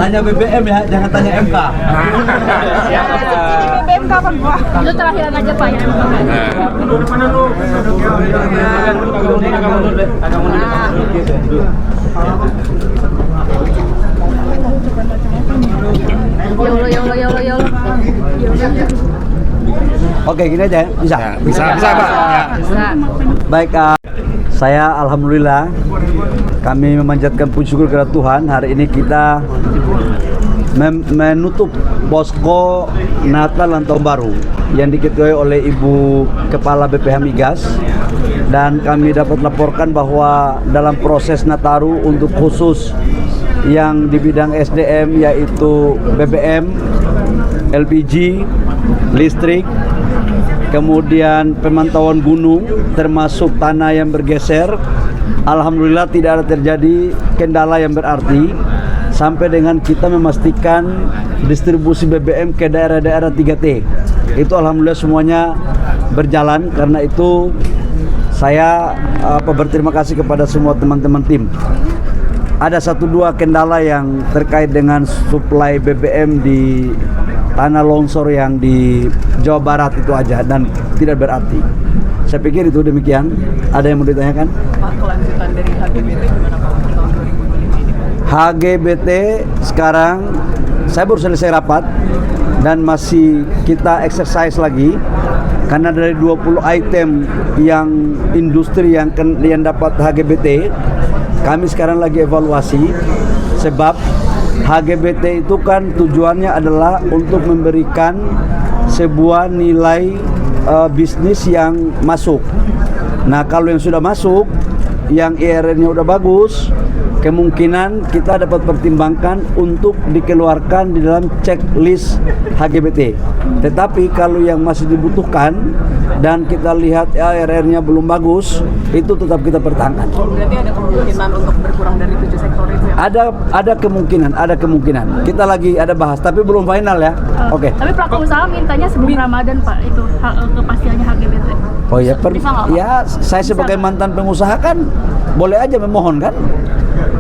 Tanya BBM ya, jangan tanya MK. BBM kapan Pak? Itu terakhiran aja Pak ya MK. Ya Allah. Oke, gini aja ya. Bisa Pak. Ya. Baik, saya alhamdulillah kami memanjatkan puji syukur kepada Tuhan. Hari ini kita menutup posko Natal dan Tahun Baru yang diketuai oleh Ibu Kepala BPH Migas, dan kami dapat laporkan bahwa dalam proses Nataru untuk khusus yang di bidang SDM yaitu BBM, LPG, listrik, kemudian pemantauan gunung termasuk tanah yang bergeser, alhamdulillah tidak ada terjadi kendala yang berarti sampai dengan kita memastikan distribusi BBM ke daerah-daerah 3T. Itu alhamdulillah semuanya berjalan. Karena itu saya berterima kasih kepada semua teman-teman tim. Ada 1-2 kendala yang terkait dengan suplai BBM di tanah longsor yang di Jawa Barat itu aja dan tidak berarti. Saya pikir itu demikian. Ada yang mau ditanyakan? Pak, kelanjutan dari HGBT gimana Pak untuk tahun 2005 ini Pak? HGBT sekarang saya baru selesai rapat dan masih kita exercise lagi, karena dari 20 item yang industri yang dapat HGBT, kami sekarang lagi evaluasi. Sebab HGBT itu kan tujuannya adalah untuk memberikan sebuah nilai bisnis yang masuk. Nah, kalau yang sudah masuk, yang IRN-nya udah bagus, kemungkinan kita dapat pertimbangkan untuk dikeluarkan di dalam checklist HGBT. Tetapi kalau yang masih dibutuhkan dan kita lihat IRN-nya belum bagus, itu tetap kita pertahankan. Berarti ada kemungkinan untuk berkurang dari 7 sektor itu ya? Ada kemungkinan. Kita lagi ada bahas, tapi belum final ya. Oke. Tapi pelaku usaha mintanya sebelum Ramadan Pak, itu kepastiannya HGBT. Oh ya, Bisa nggak, Pak? ya saya sebagai mantan pengusaha kan boleh aja memohon kan?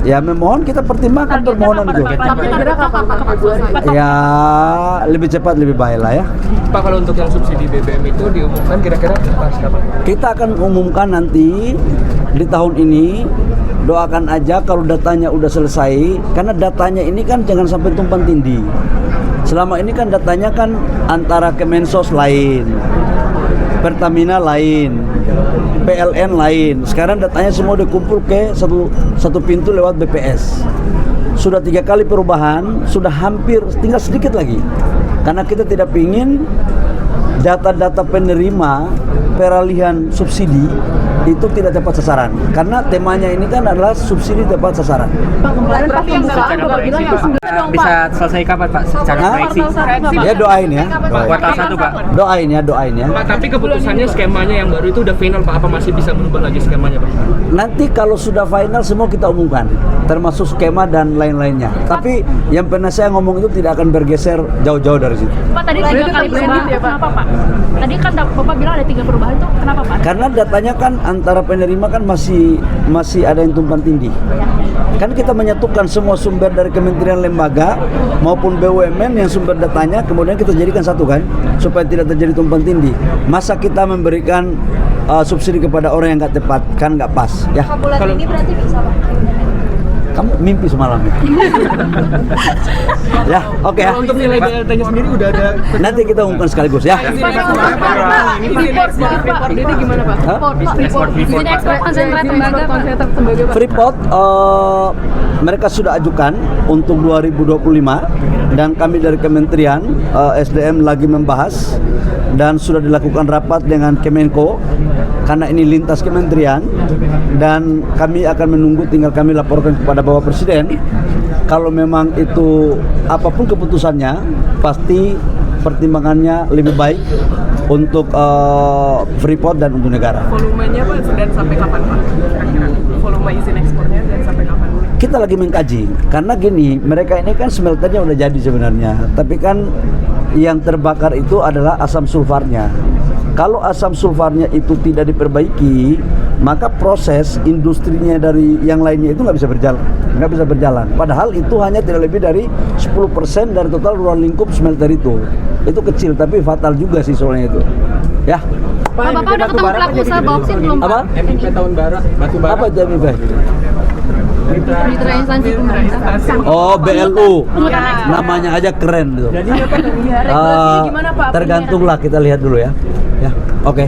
Ya memohon, kita pertimbangkan permohonan itu. Tapi kira kapan Pak? Ya lebih cepat lebih baik lah ya. Pak, kalau untuk yang subsidi BBM itu diumumkan kira-kira pas kapan? Kita akan umumkan nanti di tahun ini. Doakan aja kalau datanya udah selesai, karena datanya ini kan jangan sampai tumpang tindih. Selama ini kan datanya kan antara Kemensos lain, Pertamina lain, PLN lain. Sekarang datanya semua dikumpul ke satu pintu lewat BPS. Sudah 3 kali perubahan, sudah hampir tinggal sedikit lagi. Karena kita tidak ingin data-data penerima peralihan subsidi itu tidak tepat sasaran. Karena temanya ini kan adalah subsidi tepat sasaran. Pak, kemarin Pak pembukaan Bapak bilang ya Bisa selesai kapan Pak? Secara proyeksi? Ya doain ya. Kuartal 1 Pak. Doain ya. Pak, tapi keputusannya skemanya yang baru itu udah final Pak, apa masih bisa berubah lagi skemanya Pak? Nanti kalau sudah final semua kita umumkan, termasuk skema dan lain-lainnya. Tapi yang pernah saya ngomong itu tidak akan bergeser jauh-jauh dari situ. Pak, tadi 3 kali perubahan ya Pak. Kenapa Pak? Tadi kan Bapak bilang ada 3 perubahan itu, kenapa Pak? Karena datanya kan antara penerima kan masih ada yang tumpang tindih. Kan kita menyatukan semua sumber dari kementerian lembaga maupun BUMN yang sumber datanya, kemudian kita jadikan satu kan, supaya tidak terjadi tumpang tindih. Masa kita memberikan subsidi kepada orang yang nggak tepat, kan nggak pas ya. bulan ini berarti bisa Pak? Kamu mimpi semalam ya? Ya, oke ya. Kalau untuk nilai BLT-nya sendiri udah ada. Nanti kita umumkan sekaligus ya. Freeport ini gimana Pak? Hah? Izin ekspor konsentrat tembaga Pak. Freeport mereka sudah ajukan untuk 2025 dan kami dari Kementerian SDM lagi membahas dan sudah dilakukan rapat dengan Kemenko karena ini lintas kementerian, dan kami akan menunggu, tinggal kami laporkan kepada Bapak Presiden. Kalau memang itu apapun keputusannya, pasti pertimbangannya lebih baik untuk Freeport dan untuk negara. Volumenya Pak, dan sampai kapan Pak? Kira-kira volume izin ekspornya dan sampai kapan? Kita lagi mengkaji, karena gini, mereka ini kan smelternya udah jadi sebenarnya, tapi kan yang terbakar itu adalah asam sulfarnya. Kalau asam sulfarnya itu tidak diperbaiki, maka proses industrinya dari yang lainnya itu nggak bisa berjalan. Padahal itu hanya tidak lebih dari 10% dari total ruang lingkup smelter itu. Itu kecil tapi fatal juga sih soalnya itu. Ya. Pak, Bapak udah ketemu pelaku usaha bauksit belum, Pak? Apa? MIP tahun bara, batu bara. Apa itu MIP? Mitra instansi pemerintah. Oh, BLU. Iya. Namanya aja keren gitu. Jadi regulasinya gimana Pak? Tergantunglah, kita lihat dulu ya. Ya, oke.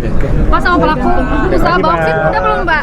Pak, sama pelaku usaha bauksit udah belum, Pak?